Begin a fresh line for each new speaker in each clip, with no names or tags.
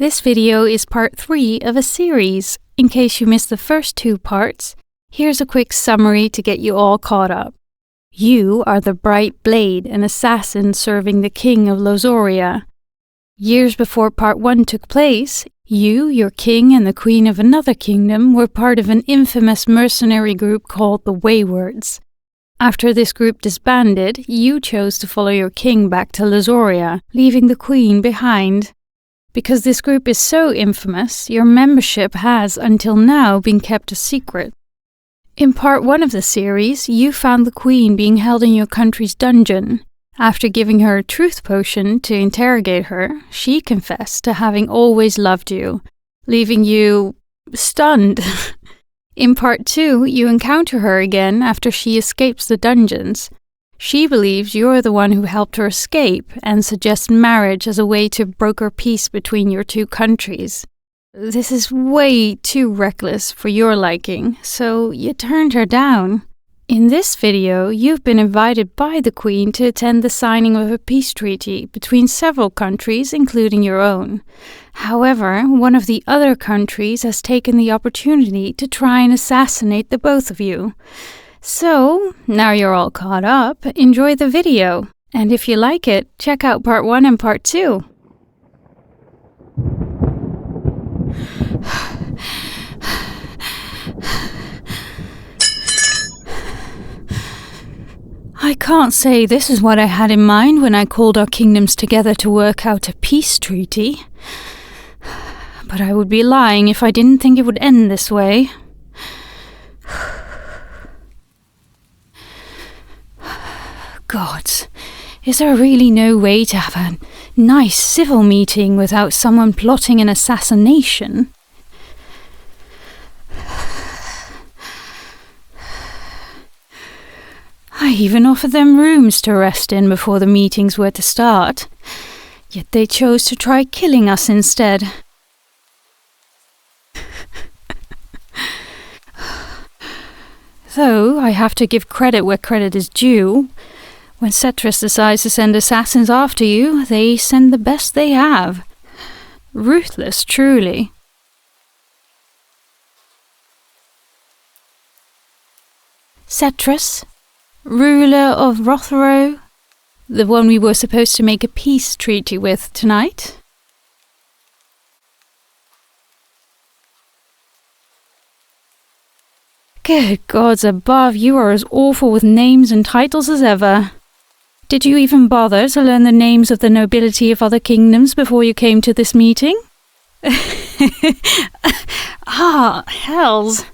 This video is part 3 of a series. In case you missed the first 2 parts, here's a quick summary to get you all caught up. You are the bright blade, an assassin serving the king of Lozoria. Years before part 1 took place, you, your king, and the queen of another kingdom were part of an infamous mercenary group called the Waywards. After this group disbanded, you chose to follow your king back to Lozoria, leaving the queen behind. Because this group is so infamous, your membership has, until now, been kept a secret. In part 1 of the series, you found the queen being held in your country's dungeon. After giving her a truth potion to interrogate her, she confessed to having always loved you, leaving you stunned. In part 2, you encounter her again after she escapes the dungeons. She believes you're the one who helped her escape and suggests marriage as a way to broker peace between your 2 countries. This is way too reckless for your liking, so you turned her down. In this video, you've been invited by the Queen to attend the signing of a peace treaty between several countries, including your own. However, one of the other countries has taken the opportunity to try and assassinate the both of you. So, now you're all caught up, enjoy the video. And if you like it, check out part 1 and part 2. I can't say this is what I had in mind when I called our kingdoms together to work out a peace treaty. But I would be lying if I didn't think it would end this way. Gods, is there really no way to have a nice civil meeting without someone plotting an assassination? I even offered them rooms to rest in before the meetings were to start, yet they chose to try killing us instead. Though I have to give credit where credit is due. When Cetrus decides to send assassins after you, they send the best they have. Ruthless, truly. Cetrus, ruler of Rothero, the one we were supposed to make a peace treaty with tonight. Good gods above, you are as awful with names and titles as ever. Did you even bother to learn the names of the nobility of other kingdoms before you came to this meeting? Hells.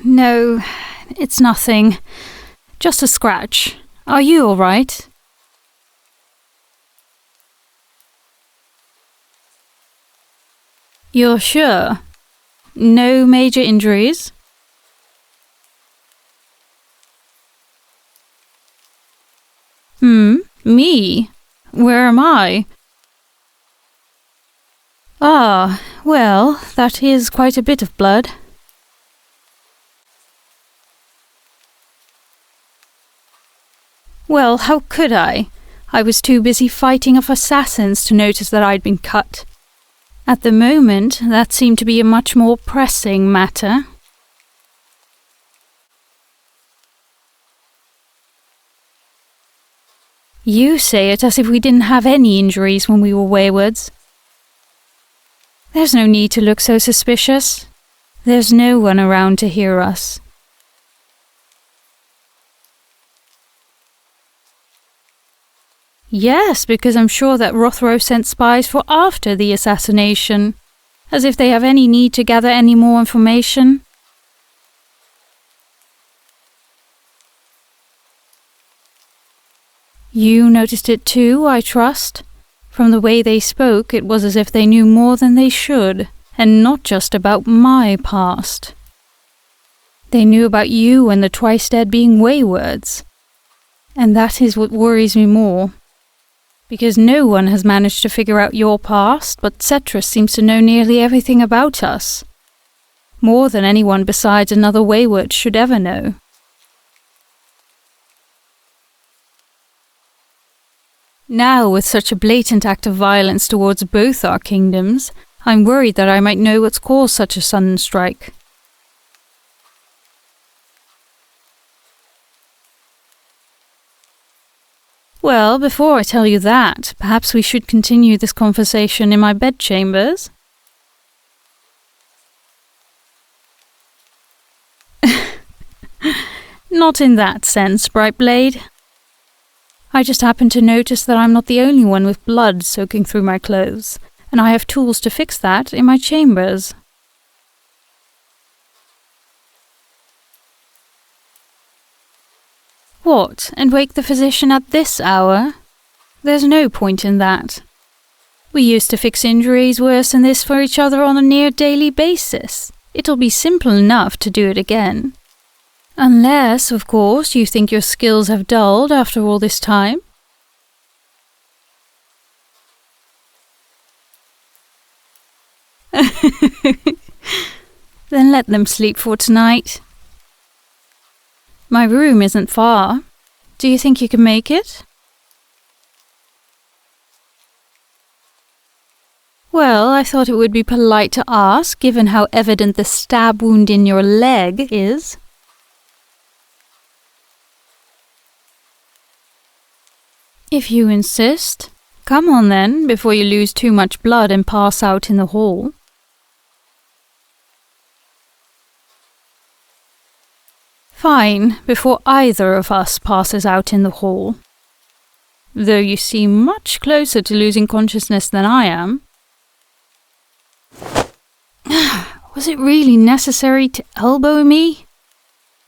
No, it's nothing. Just a scratch. Are you all right? You're sure? No major injuries? Me? Where am I? Ah, well, that is quite a bit of blood. Well, how could I? I was too busy fighting off assassins to notice that I'd been cut. At the moment, that seemed to be a much more pressing matter. You say it as if we didn't have any injuries when we were Waywards. There's no need to look so suspicious. There's no one around to hear us. Yes, because I'm sure that Rothero sent spies for after the assassination, as if they have any need to gather any more information. You noticed it too, I trust? From the way they spoke, it was as if they knew more than they should, and not just about my past. They knew about you and the twice-dead being Waywards. And that is what worries me more. Because no one has managed to figure out your past, but Cetrus seems to know nearly everything about us. More than anyone besides another Wayward should ever know. Now, with such a blatant act of violence towards both our kingdoms, I'm worried that I might know what's caused such a sudden strike. Well, before I tell you that, perhaps we should continue this conversation in my bedchambers? Not in that sense, Brightblade. I just happened to notice that I'm not the only one with blood soaking through my clothes, and I have tools to fix that in my chambers. What, and wake the physician at this hour? There's no point in that. We used to fix injuries worse than this for each other on a near daily basis. It'll be simple enough to do it again. Unless, of course, you think your skills have dulled after all this time. Then let them sleep for tonight. My room isn't far. Do you think you can make it? Well, I thought it would be polite to ask, given how evident the stab wound in your leg is. If you insist. Come on then, before you lose too much blood and pass out in the hall. Fine, before either of us passes out in the hall. Though you seem much closer to losing consciousness than I am. Was it really necessary to elbow me?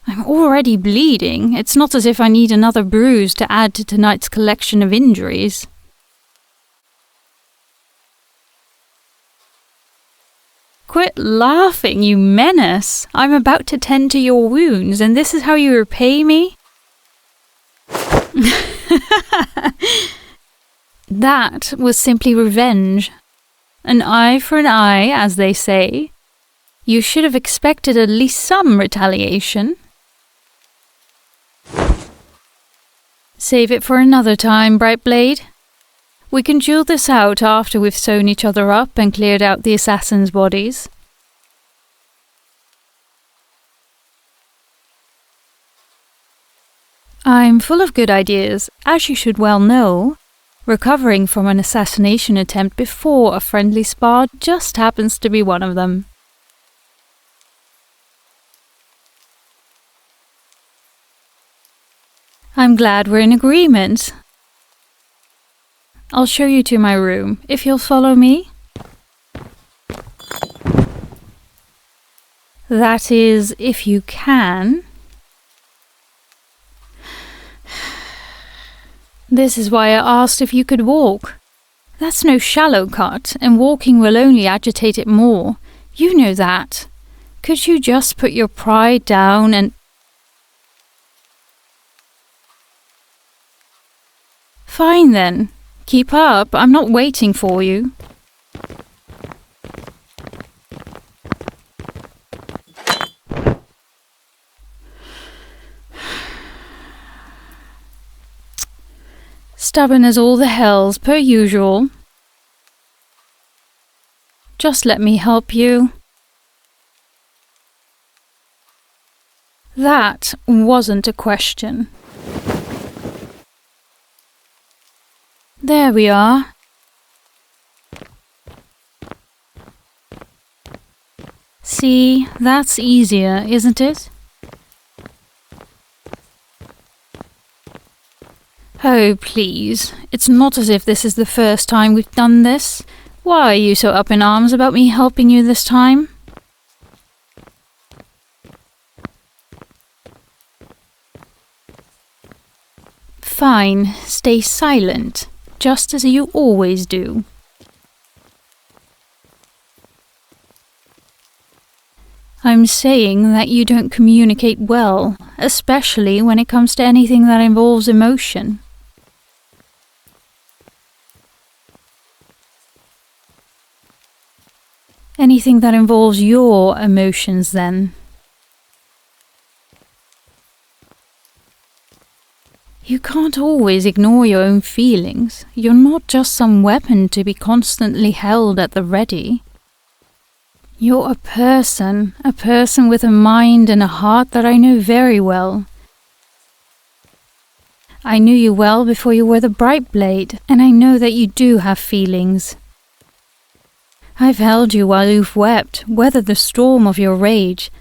I'm already bleeding. It's not as if I need another bruise to add to tonight's collection of injuries. Quit laughing, you menace! I'm about to tend to your wounds, and this is how you repay me? That was simply revenge. An eye for an eye, as they say. You should have expected at least some retaliation. Save it for another time, Brightblade. We can duel this out after we've sewn each other up and cleared out the assassins' bodies. I'm full of good ideas, as you should well know. Recovering from an assassination attempt before a friendly spar just happens to be one of them. I'm glad we're in agreement. I'll show you to my room, if you'll follow me. That is, if you can. This is why I asked if you could walk. That's no shallow cut, and walking will only agitate it more. You know that. Could you just put your pride down and... Fine then. Keep up, I'm not waiting for you. Stubborn as all the hells, per usual. Just let me help you. That wasn't a question. There we are. See, that's easier, isn't it? Oh, please. It's not as if this is the first time we've done this. Why are you so up in arms about me helping you this time? Fine, stay silent. Just as you always do. I'm saying that you don't communicate well, especially when it comes to anything that involves emotion. Anything that involves your emotions, then. You can't always ignore your own feelings. You're not just some weapon to be constantly held at the ready. You're a person with a mind and a heart that I know very well. I knew you well before you were the bright blade, and I know that you do have feelings. I've held you while you've wept, weathered the storm of your rage.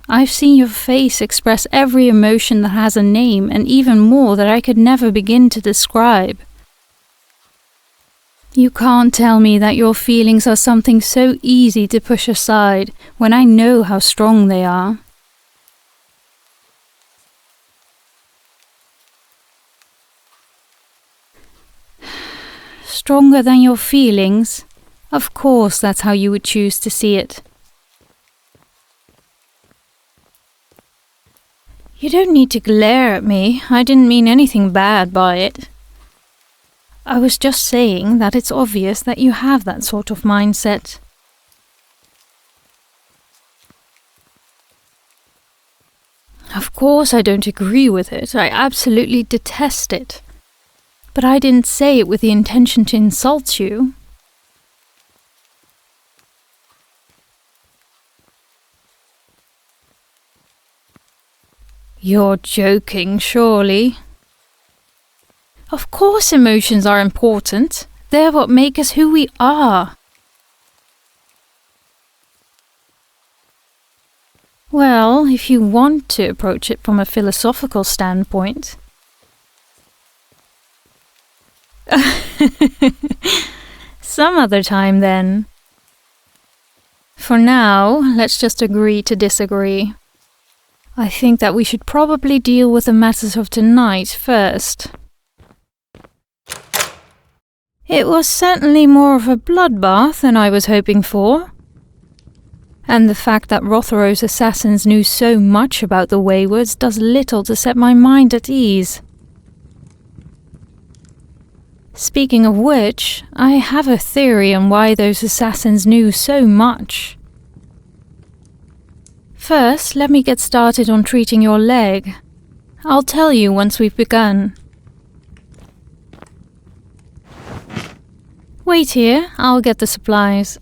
I've seen your face express every emotion that has a name, and even more that I could never begin to describe. You can't tell me that your feelings are something so easy to push aside when I know how strong they are. Stronger than your feelings? Of course, that's how you would choose to see it. You don't need to glare at me. I didn't mean anything bad by it. I was just saying that it's obvious that you have that sort of mindset. Of course I don't agree with it. I absolutely detest it. But I didn't say it with the intention to insult you. You're joking, surely. Of course emotions are important. They're what make us who we are. Well, if you want to approach it from a philosophical standpoint. Some other time then. For now, let's just agree to disagree. I think that we should probably deal with the matters of tonight first. It was certainly more of a bloodbath than I was hoping for. And the fact that Rothero's assassins knew so much about the Waywards does little to set my mind at ease. Speaking of which, I have a theory on why those assassins knew so much. First, let me get started on treating your leg. I'll tell you once we've begun. Wait here, I'll get the supplies.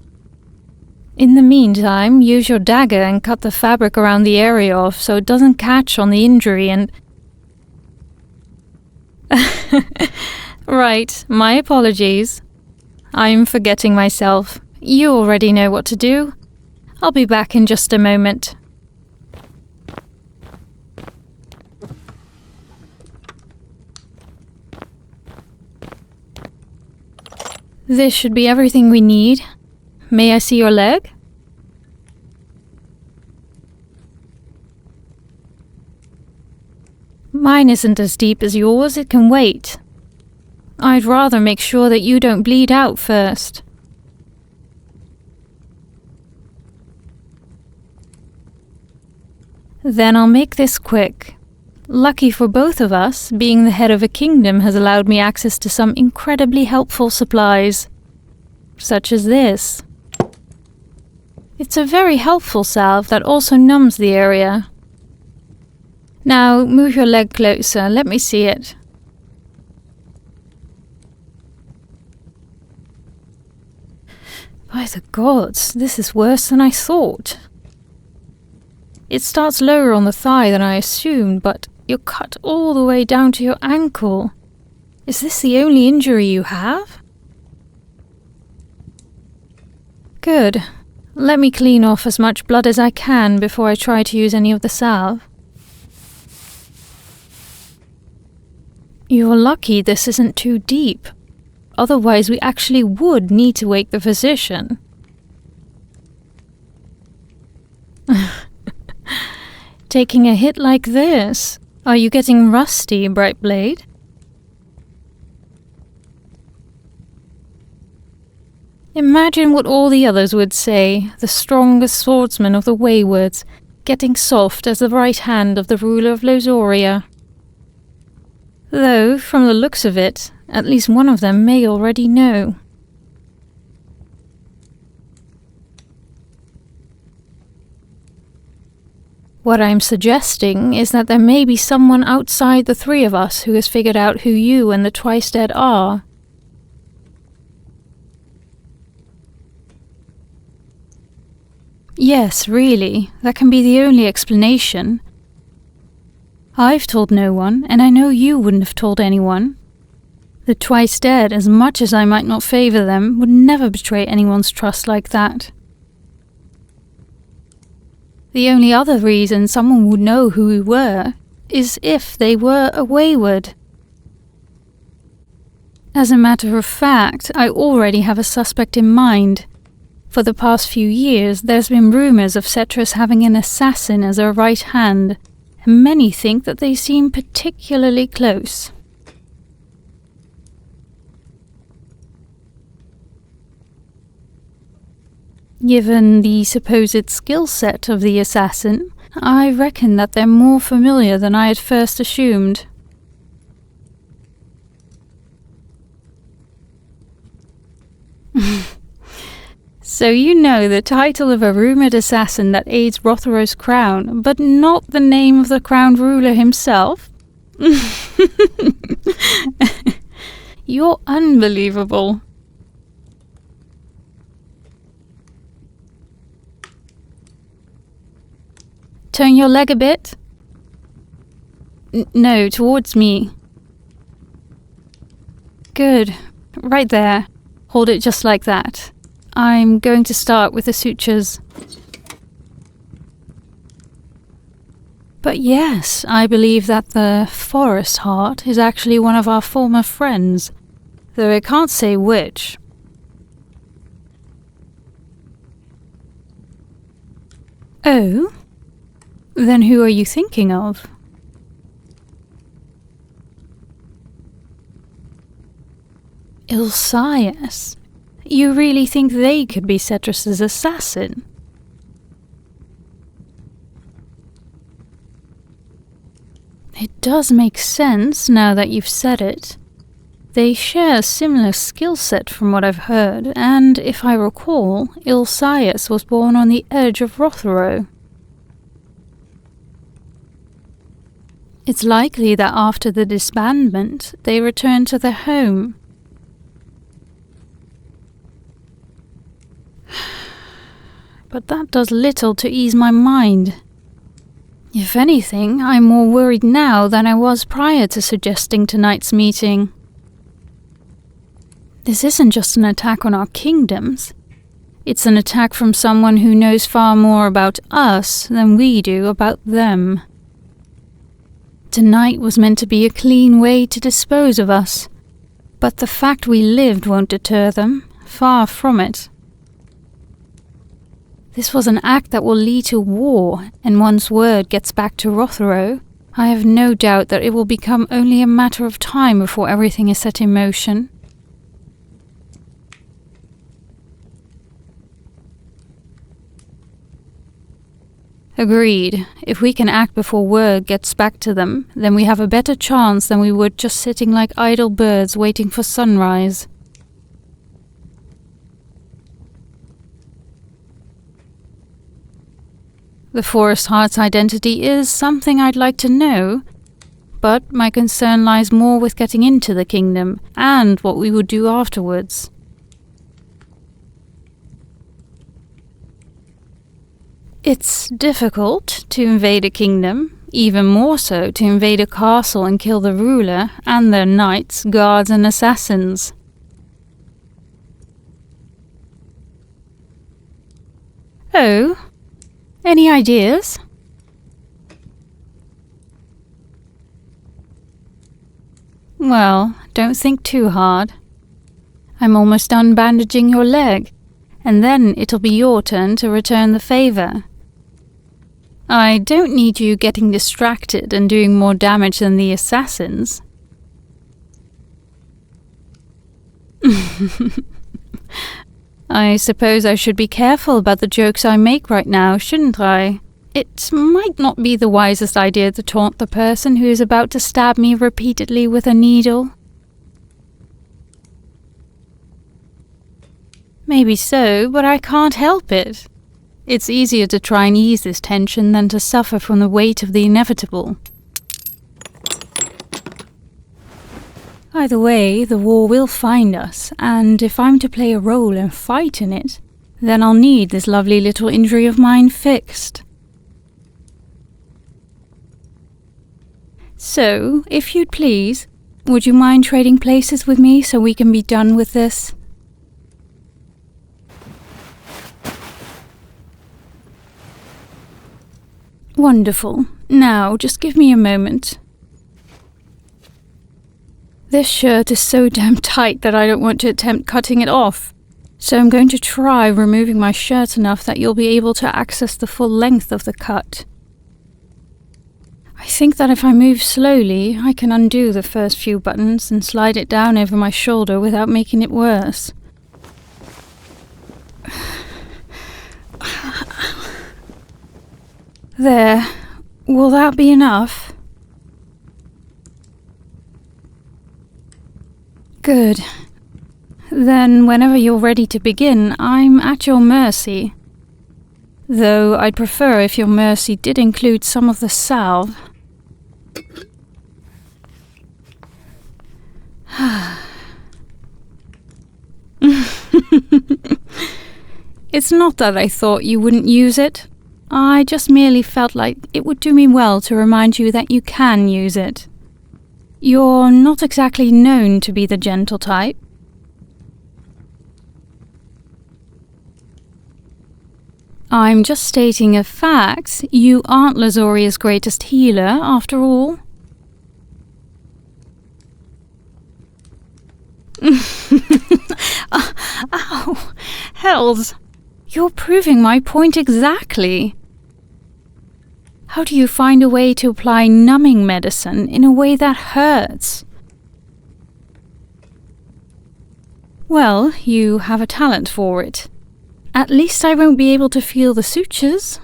In the meantime, use your dagger and cut the fabric around the area off so it doesn't catch on the injury and... Right, my apologies. I'm forgetting myself. You already know what to do. I'll be back in just a moment. This should be everything we need. May I see your leg? Mine isn't as deep as yours, it can wait. I'd rather make sure that you don't bleed out first. Then I'll make this quick. Lucky for both of us, being the head of a kingdom has allowed me access to some incredibly helpful supplies, such as this. It's a very helpful salve that also numbs the area. Now, move your leg closer, let me see it. By the gods, this is worse than I thought. It starts lower on the thigh than I assumed, but you're cut all the way down to your ankle. Is this the only injury you have? Good. Let me clean off as much blood as I can before I try to use any of the salve. You're lucky this isn't too deep. Otherwise, we actually would need to wake the physician. Taking a hit like this? Are you getting rusty, Bright Blade? Imagine what all the others would say, the strongest swordsman of the Waywards, getting soft as the right hand of the ruler of Lozoria. Though, from the looks of it, at least one of them may already know. What I'm suggesting is that there may be someone outside the three of us who has figured out who you and the Twice Dead are. Yes, really, that can be the only explanation. I've told no one, and I know you wouldn't have told anyone. The Twice Dead, as much as I might not favour them, would never betray anyone's trust like that. The only other reason someone would know who we were is if they were a wayward. As a matter of fact, I already have a suspect in mind. For the past few years, there's been rumours of Cetrus having an assassin as her right hand, and many think that they seem particularly close. Given the supposed skill set of the assassin, I reckon that they're more familiar than I had first assumed. So you know the title of a rumoured assassin that aids Rothero's crown, but not the name of the crowned ruler himself? You're unbelievable. Turn your leg a bit. No, towards me. Good. Right there. Hold it just like that. I'm going to start with the sutures. But yes, I believe that the forest heart is actually one of our former friends, though I can't say which. Oh? Then who are you thinking of? Ilsias? You really think they could be Cetrus's assassin? It does make sense now that you've said it. They share a similar skill set from what I've heard, and if I recall, Ilsias was born on the edge of Rothero. It's likely that after the disbandment, they returned to their home. But that does little to ease my mind. If anything, I'm more worried now than I was prior to suggesting tonight's meeting. This isn't just an attack on our kingdoms. It's an attack from someone who knows far more about us than we do about them. Tonight was meant to be a clean way to dispose of us, but the fact we lived won't deter them, far from it. This was an act that will lead to war, and once word gets back to Rothero, I have no doubt that it will become only a matter of time before everything is set in motion. Agreed. If we can act before word gets back to them, then we have a better chance than we would just sitting like idle birds waiting for sunrise. The Forest Heart's identity is something I'd like to know, but my concern lies more with getting into the kingdom and what we would do afterwards. It's difficult to invade a kingdom, even more so to invade a castle and kill the ruler and their knights, guards and assassins. Oh, any ideas? Well, don't think too hard. I'm almost done bandaging your leg, and then it'll be your turn to return the favour. I don't need you getting distracted and doing more damage than the assassins. I suppose I should be careful about the jokes I make right now, shouldn't I? It might not be the wisest idea to taunt the person who is about to stab me repeatedly with a needle. Maybe so, but I can't help it. It's easier to try and ease this tension than to suffer from the weight of the inevitable. Either way, the war will find us, and if I'm to play a role and fight in it, then I'll need this lovely little injury of mine fixed. So, if you'd please, would you mind trading places with me so we can be done with this? Wonderful. Now, just give me a moment. This shirt is so damn tight that I don't want to attempt cutting it off. So I'm going to try removing my shirt enough that you'll be able to access the full length of the cut. I think that if I move slowly, I can undo the first few buttons and slide it down over my shoulder without making it worse. There. Will that be enough? Good. Then, whenever you're ready to begin, I'm at your mercy. Though I'd prefer if your mercy did include some of the salve. It's not that I thought you wouldn't use it. I just merely felt like it would do me well to remind you that you can use it. You're not exactly known to be the gentle type. I'm just stating a fact. You aren't Lazoria's greatest healer, after all. Ow! Hells! You're proving my point exactly. How do you find a way to apply numbing medicine in a way that hurts? Well, you have a talent for it. At least I won't be able to feel the sutures.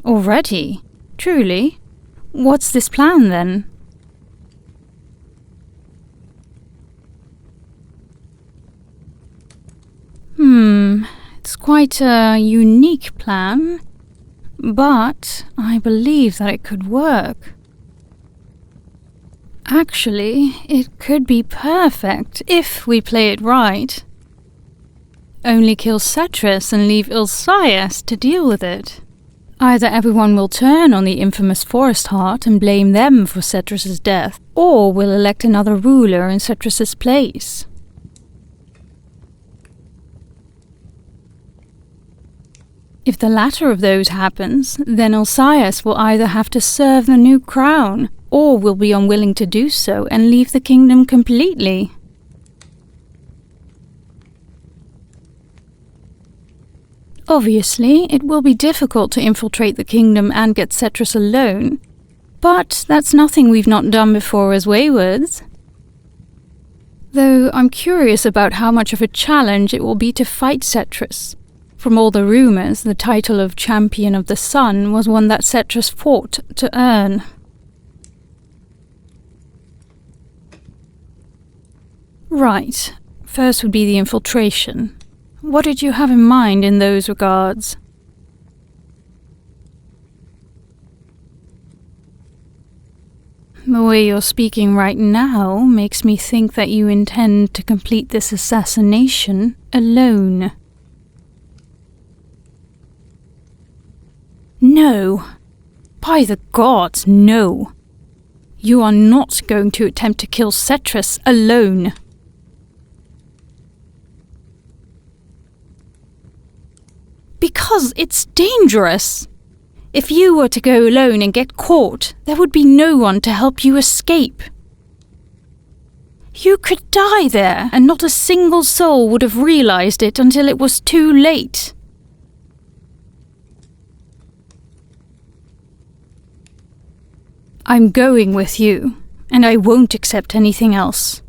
Already? Truly? What's this plan, then? It's quite a unique plan, but I believe that it could work. Actually, it could be perfect if we play it right. Only kill Cetrus and leave Ilsias to deal with it. Either everyone will turn on the infamous Forest Heart and blame them for Cetrus's death, or we'll elect another ruler in Cetrus's place. If the latter of those happens, then Ilsias will either have to serve the new crown, or will be unwilling to do so and leave the kingdom completely. Obviously, it will be difficult to infiltrate the kingdom and get Cetrus alone, but that's nothing we've not done before as Waywards. Though I'm curious about how much of a challenge it will be to fight Cetrus. From all the rumours, the title of Champion of the Sun was one that Cetrus fought to earn. Right. First would be the infiltration. What did you have in mind in those regards? The way you're speaking right now makes me think that you intend to complete this assassination alone. No. By the gods, no. You are not going to attempt to kill Cetrus alone. Because it's dangerous. If you were to go alone and get caught, there would be no one to help you escape. You could die there, and not a single soul would have realized it until it was too late. I'm going with you, and I won't accept anything else.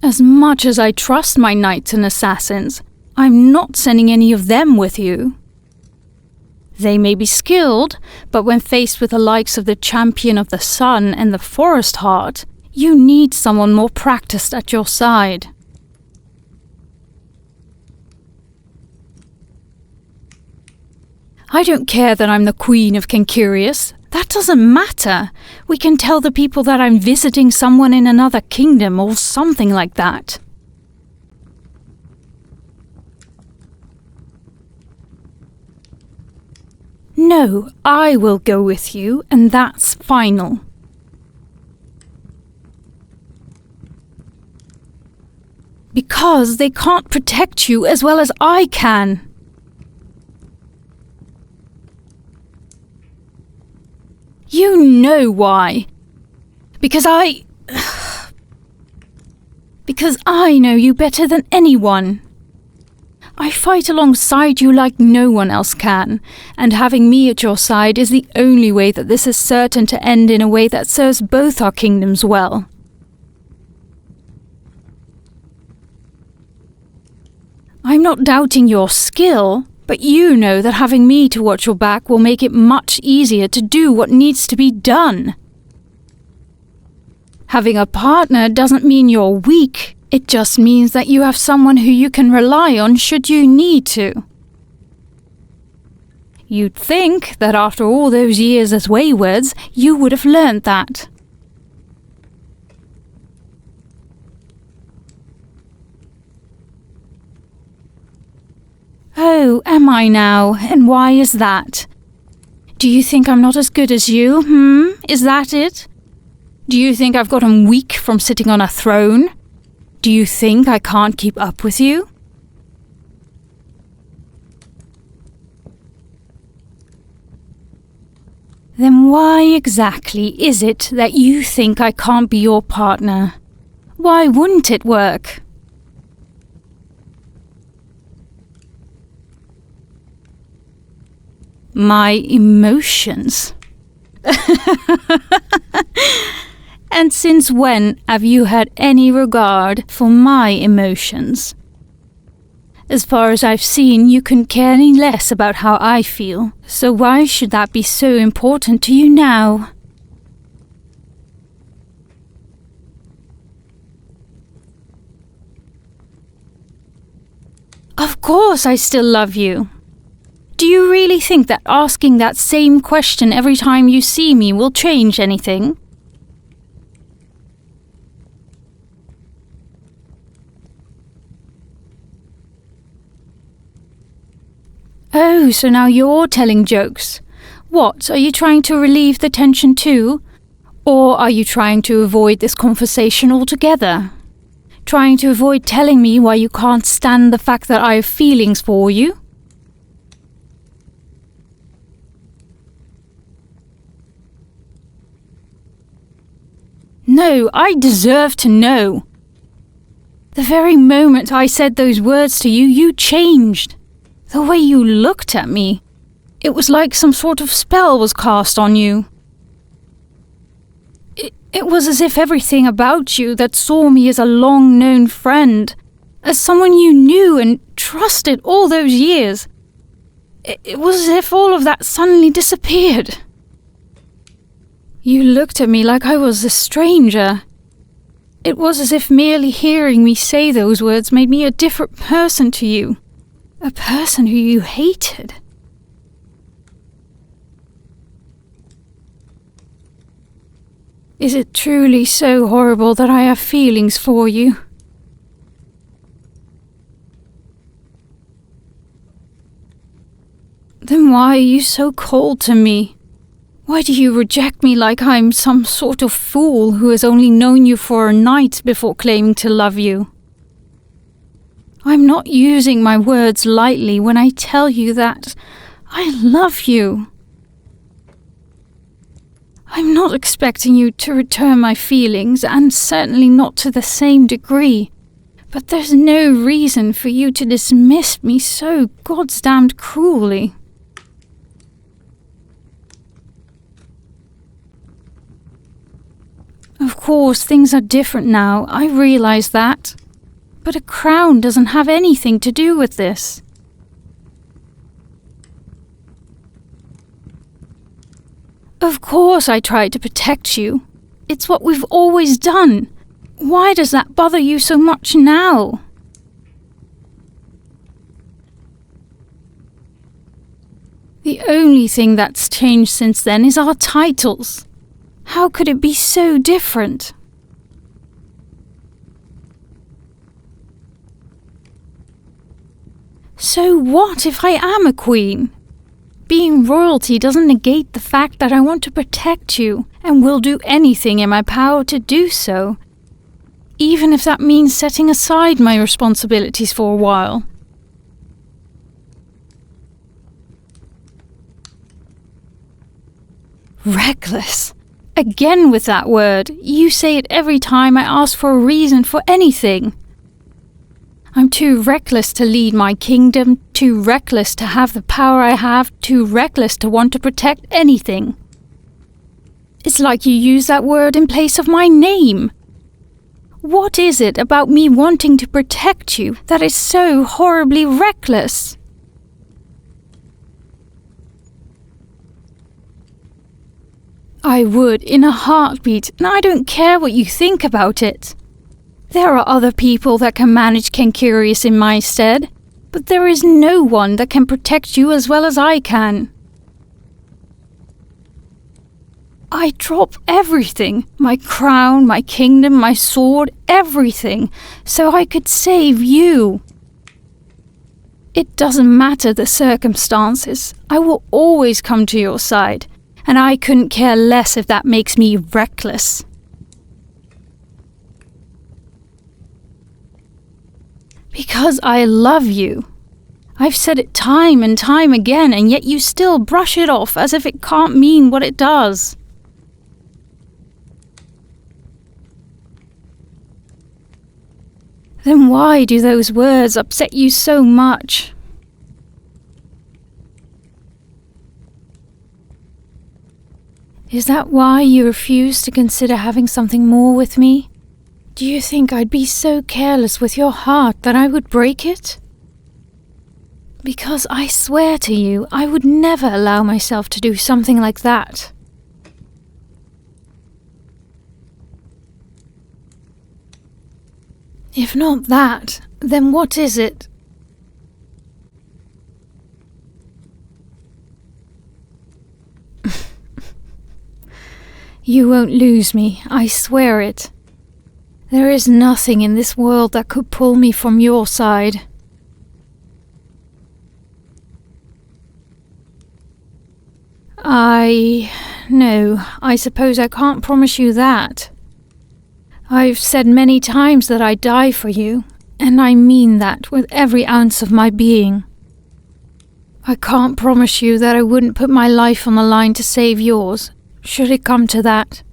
As much as I trust my knights and assassins, I'm not sending any of them with you. They may be skilled, but when faced with the likes of the champion of the sun and the forest heart, you need someone more practiced at your side. I don't care that I'm the queen of Cancurious. That doesn't matter. We can tell the people that I'm visiting someone in another kingdom or something like that. No, I will go with you, and that's final. Because they can't protect you as well as I can. You know why. Because I know you better than anyone. I fight alongside you like no one else can, and having me at your side is the only way that this is certain to end in a way that serves both our kingdoms well. I'm not doubting your skill, but you know that having me to watch your back will make it much easier to do what needs to be done. Having a partner doesn't mean you're weak. It just means that you have someone who you can rely on should you need to. You'd think that after all those years as waywards, you would have learned that. Oh, am I now? And why is that? Do you think I'm not as good as you? Is that it? Do you think I've gotten weak from sitting on a throne? Do you think I can't keep up with you? Then why exactly is it that you think I can't be your partner? Why wouldn't it work? My emotions. And since when have you had any regard for my emotions? As far as I've seen, you couldn't care any less about how I feel, so why should that be so important to you now? Of course I still love you. Do you really think that asking that same question every time you see me will change anything? Oh, so now you're telling jokes. What, are you trying to relieve the tension too? Or are you trying to avoid this conversation altogether? Trying to avoid telling me why you can't stand the fact that I have feelings for you? No, I deserve to know. The very moment I said those words to you, you changed. The way you looked at me, it was like some sort of spell was cast on you. It was as if everything about you that saw me as a long-known friend, as someone you knew and trusted all those years, it was as if all of that suddenly disappeared. You looked at me like I was a stranger. It was as if merely hearing me say those words made me a different person to you. A person who you hated. Is it truly so horrible that I have feelings for you? Then why are you so cold to me? Why do you reject me like I'm some sort of fool who has only known you for a night before claiming to love you? I'm not using my words lightly when I tell you that I love you. I'm not expecting you to return my feelings, and certainly not to the same degree, but there's no reason for you to dismiss me so goddamned cruelly. Of course, things are different now, I realize that. But a crown doesn't have anything to do with this. Of course I tried to protect you. It's what we've always done. Why does that bother you so much now? The only thing that's changed since then is our titles. How could it be so different? So what if I am a queen? Being royalty doesn't negate the fact that I want to protect you and will do anything in my power to do so, even if that means setting aside my responsibilities for a while. Reckless. Again with that word. You say it every time I ask for a reason for anything. I'm too reckless to lead my kingdom, too reckless to have the power I have, too reckless to want to protect anything. It's like you use that word in place of my name. What is it about me wanting to protect you that is so horribly reckless? I would in a heartbeat, and I don't care what you think about it. There are other people that can manage Kenkurious in my stead, but there is no one that can protect you as well as I can. I drop everything, my crown, my kingdom, my sword, everything, so I could save you. It doesn't matter the circumstances, I will always come to your side, and I couldn't care less if that makes me reckless. Because I love you. I've said it time and time again, and yet you still brush it off as if it can't mean what it does. Then why do those words upset you so much? Is that why you refuse to consider having something more with me? Do you think I'd be so careless with your heart that I would break it? Because I swear to you, I would never allow myself to do something like that. If not that, then what is it? You won't lose me, I swear it. There is nothing in this world that could pull me from your side. No, I suppose I can't promise you that. I've said many times that I'd die for you, and I mean that with every ounce of my being. I can't promise you that I wouldn't put my life on the line to save yours, should it come to that.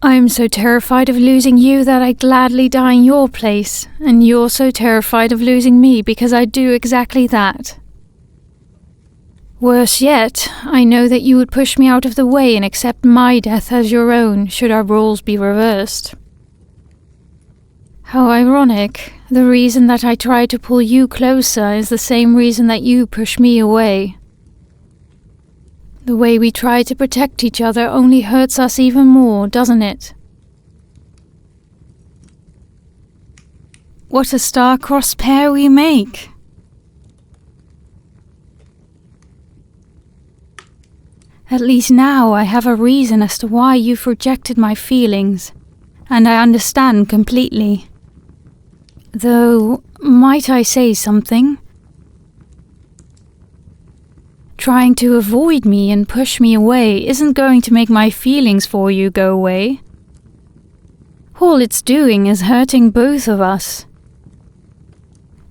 I'm so terrified of losing you that I'd gladly die in your place, and you're so terrified of losing me because I'd do exactly that. Worse yet, I know that you would push me out of the way and accept my death as your own, should our roles be reversed. How ironic. The reason that I try to pull you closer is the same reason that you push me away. The way we try to protect each other only hurts us even more, doesn't it? What a star-crossed pair we make! At least now I have a reason as to why you've rejected my feelings, and I understand completely. Though, might I say something? Trying to avoid me and push me away isn't going to make my feelings for you go away. All it's doing is hurting both of us.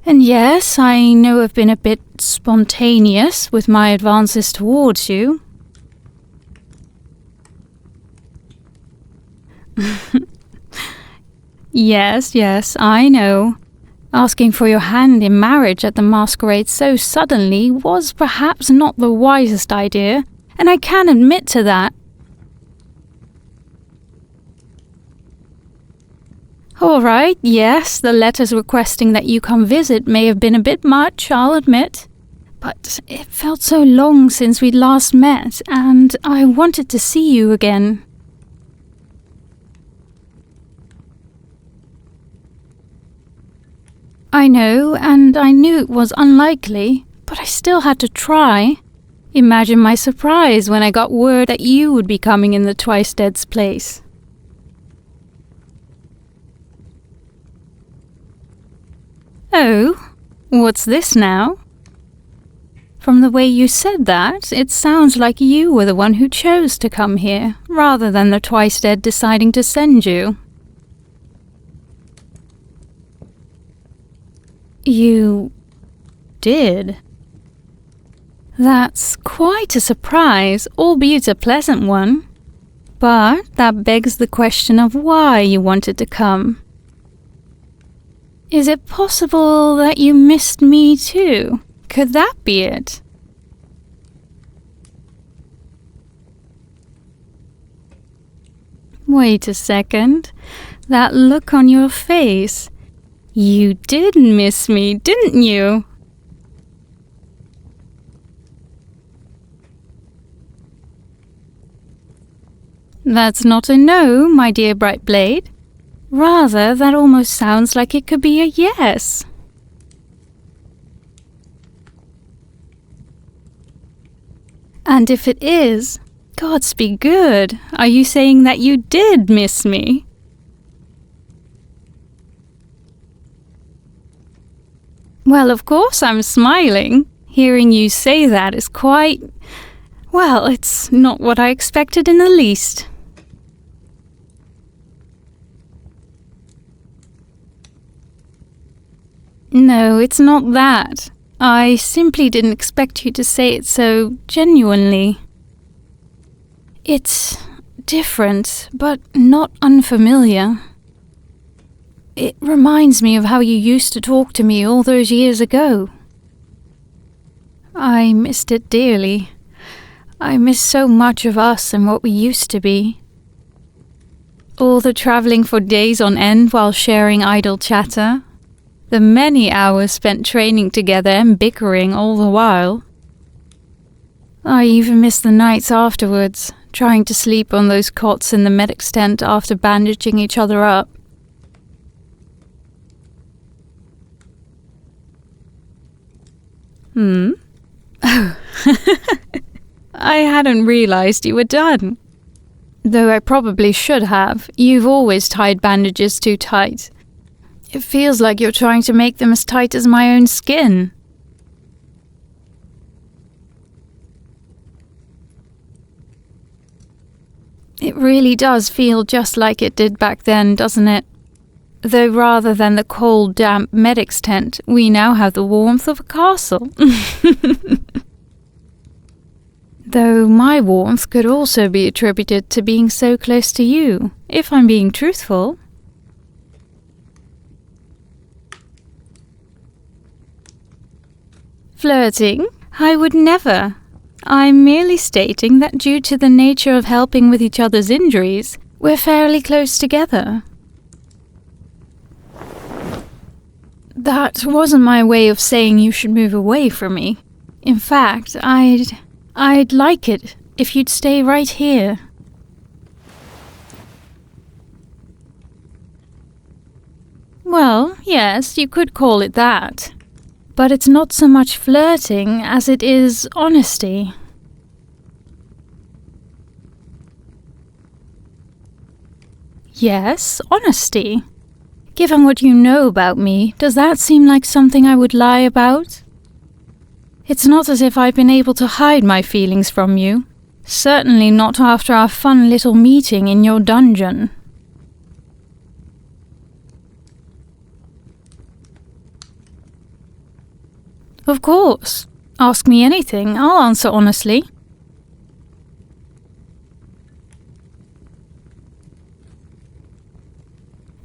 And yes, I know I've been a bit spontaneous with my advances towards you. Yes, I know. Asking for your hand in marriage at the masquerade so suddenly was perhaps not the wisest idea, and I can admit to that. All right, yes, the letters requesting that you come visit may have been a bit much, I'll admit. But it felt so long since we'd last met, and I wanted to see you again. I know, and I knew it was unlikely, but I still had to try. Imagine my surprise when I got word that you would be coming in the Twice Dead's place. Oh, what's this now? From the way you said that, it sounds like you were the one who chose to come here, rather than the Twice Dead deciding to send you. You did? That's quite a surprise, albeit a pleasant one. But that begs the question of why you wanted to come. Is it possible that you missed me too? Could that be it? Wait a second. That look on your face. You did miss me, didn't you? That's not a no, my dear Bright Blade. Rather, that almost sounds like it could be a yes. And if it is, gods be good, are you saying that you did miss me? Well, of course I'm smiling. Hearing you say that is quite... well, it's not what I expected in the least. No, it's not that. I simply didn't expect you to say it so genuinely. It's different, but not unfamiliar. It reminds me of how you used to talk to me all those years ago. I missed it dearly. I miss so much of us and what we used to be. All the travelling for days on end while sharing idle chatter. The many hours spent training together and bickering all the while. I even miss the nights afterwards, trying to sleep on those cots in the medic's tent after bandaging each other up. Oh. I hadn't realised you were done. Though I probably should have. You've always tied bandages too tight. It feels like you're trying to make them as tight as my own skin. It really does feel just like it did back then, doesn't it? Though rather than the cold, damp medic's tent, we now have the warmth of a castle. Though my warmth could also be attributed to being so close to you, if I'm being truthful. Flirting? I would never. I'm merely stating that due to the nature of helping with each other's injuries, we're fairly close together. That wasn't my way of saying you should move away from me. In fact, I'd like it if you'd stay right here. Well, yes, you could call it that. But it's not so much flirting as it is honesty. Yes, honesty. Given what you know about me, does that seem like something I would lie about? It's not as if I've been able to hide my feelings from you. Certainly not after our fun little meeting in your dungeon. Of course. Ask me anything, I'll answer honestly.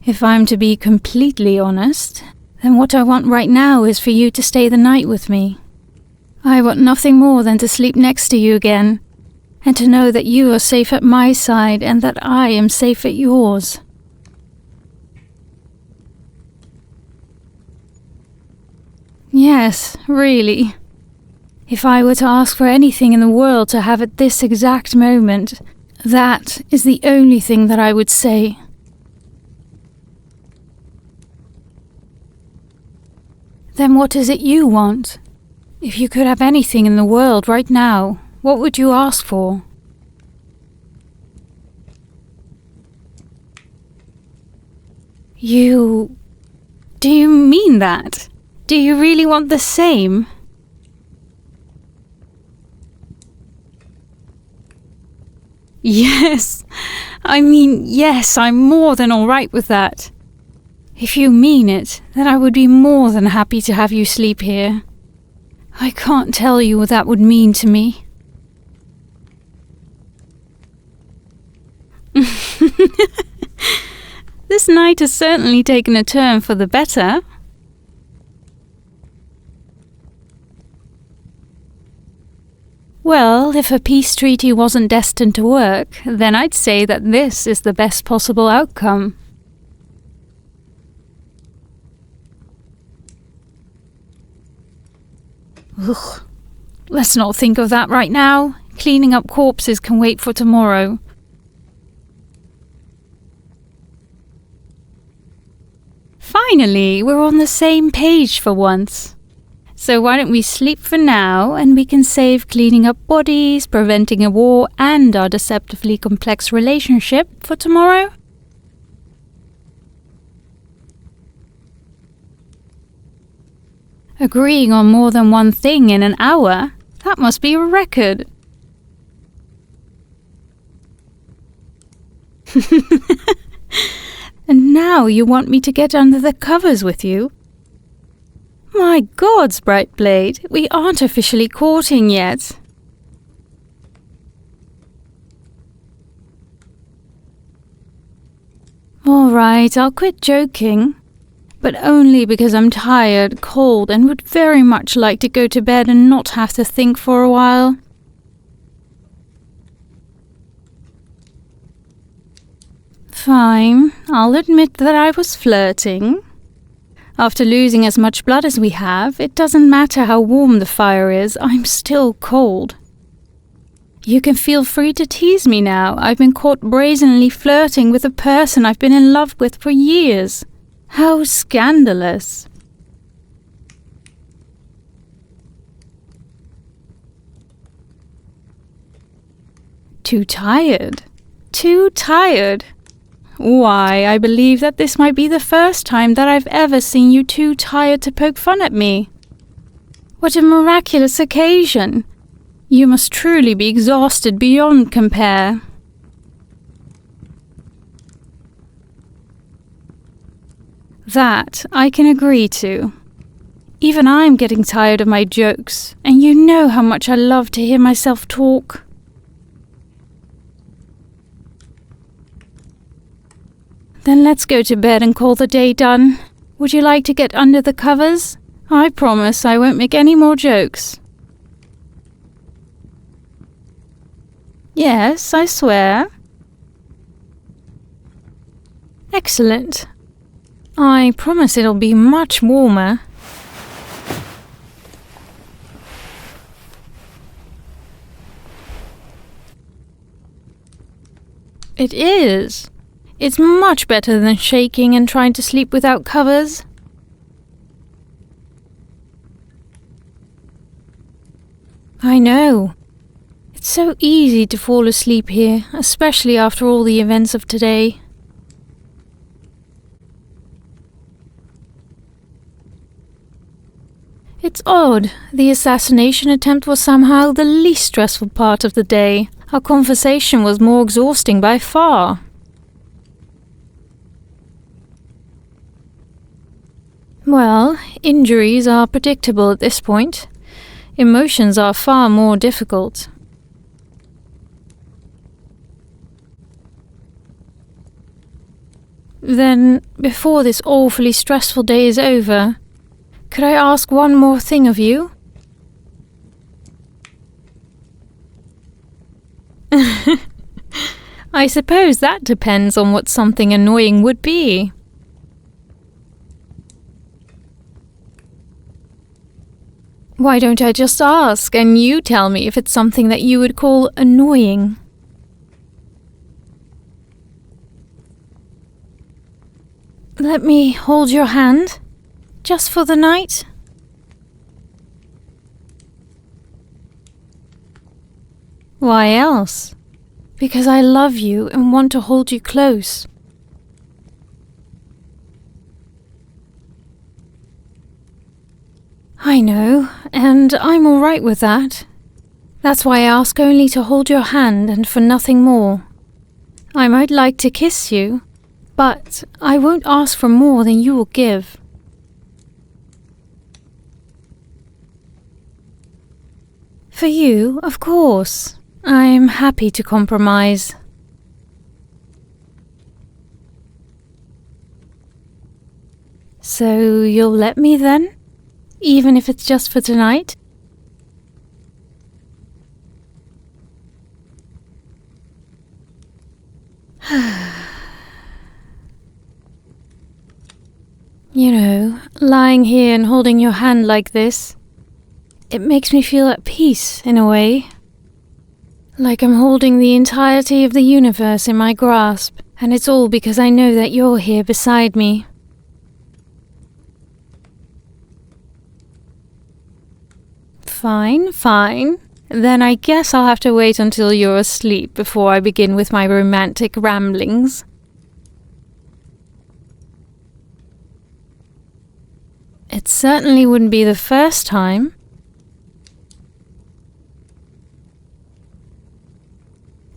If I'm to be completely honest, then what I want right now is for you to stay the night with me. I want nothing more than to sleep next to you again, and to know that you are safe at my side and that I am safe at yours. Yes, really. If I were to ask for anything in the world to have at this exact moment, that is the only thing that I would say. Then what is it you want? If you could have anything in the world right now, what would you ask for? Do you mean that? Do you really want the same? Yes, yes, I'm more than all right with that. If you mean it, then I would be more than happy to have you sleep here. I can't tell you what that would mean to me. This night has certainly taken a turn for the better. Well, if a peace treaty wasn't destined to work, then I'd say that this is the best possible outcome. Ugh. Let's not think of that right now. Cleaning up corpses can wait for tomorrow. Finally, we're on the same page for once. So why don't we sleep for now, and we can save cleaning up bodies, preventing a war, and our deceptively complex relationship for tomorrow? Agreeing on more than one thing in an hour? That must be a record. And now you want me to get under the covers with you? My gods, Bright Blade, we aren't officially courting yet. All right, I'll quit joking. But only because I'm tired, cold, and would very much like to go to bed and not have to think for a while. Fine, I'll admit that I was flirting. After losing as much blood as we have, it doesn't matter how warm the fire is, I'm still cold. You can feel free to tease me now. I've been caught brazenly flirting with a person I've been in love with for years. How scandalous. Too tired? Too tired? Why, I believe that this might be the first time that I've ever seen you too tired to poke fun at me. What a miraculous occasion! You must truly be exhausted beyond compare. That I can agree to. Even I'm getting tired of my jokes, and you know how much I love to hear myself talk. Then let's go to bed and call the day done. Would you like to get under the covers? I promise I won't make any more jokes. Yes, I swear. Excellent. I promise it'll be much warmer. It is. It's much better than shaking and trying to sleep without covers. I know. It's so easy to fall asleep here, especially after all the events of today. It's odd. The assassination attempt was somehow the least stressful part of the day. Our conversation was more exhausting by far. Well, injuries are predictable at this point. Emotions are far more difficult. Then, before this awfully stressful day is over, could I ask one more thing of you? I suppose that depends on what something annoying would be. Why don't I just ask and you tell me if it's something that you would call annoying? Let me hold your hand, just for the night. Why else? Because I love you and want to hold you close. I know, and I'm all right with that. That's why I ask only to hold your hand and for nothing more. I might like to kiss you, but I won't ask for more than you will give. For you, of course. I'm happy to compromise. So you'll let me then? Even if it's just for tonight? You know, lying here and holding your hand like this, it makes me feel at peace in a way. Like I'm holding the entirety of the universe in my grasp, and it's all because I know that you're here beside me. Fine, fine. Then I guess I'll have to wait until you're asleep before I begin with my romantic ramblings. It certainly wouldn't be the first time.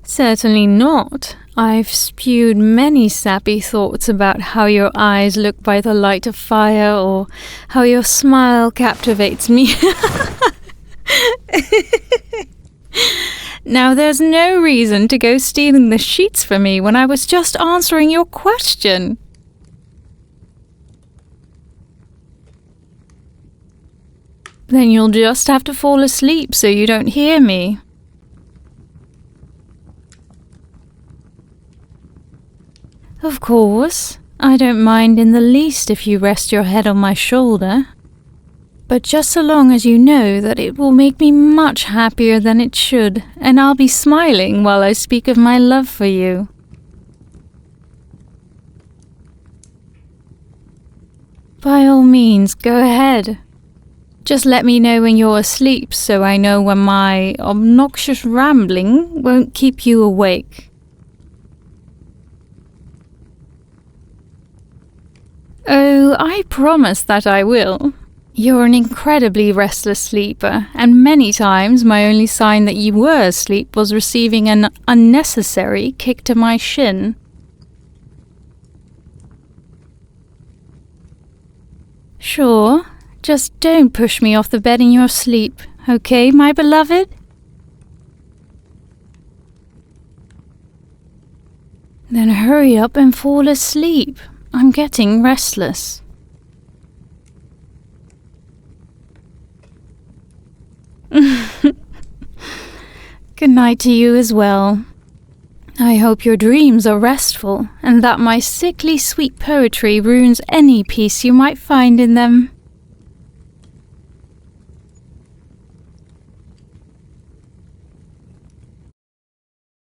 Certainly not. I've spewed many sappy thoughts about how your eyes look by the light of fire, or how your smile captivates me. Now there's no reason to go stealing the sheets from me when I was just answering your question. Then you'll just have to fall asleep so you don't hear me. Of course, I don't mind in the least if you rest your head on my shoulder. But just so long as you know that it will make me much happier than it should, and I'll be smiling while I speak of my love for you. By all means, go ahead. Just let me know when you're asleep so I know when my obnoxious rambling won't keep you awake. Oh, I promise that I will. You're an incredibly restless sleeper, and many times my only sign that you were asleep was receiving an unnecessary kick to my shin. Sure, just don't push me off the bed in your sleep, okay, my beloved? Then hurry up and fall asleep. I'm getting restless. Good night to you as well. I hope your dreams are restful, and that my sickly sweet poetry ruins any peace you might find in them.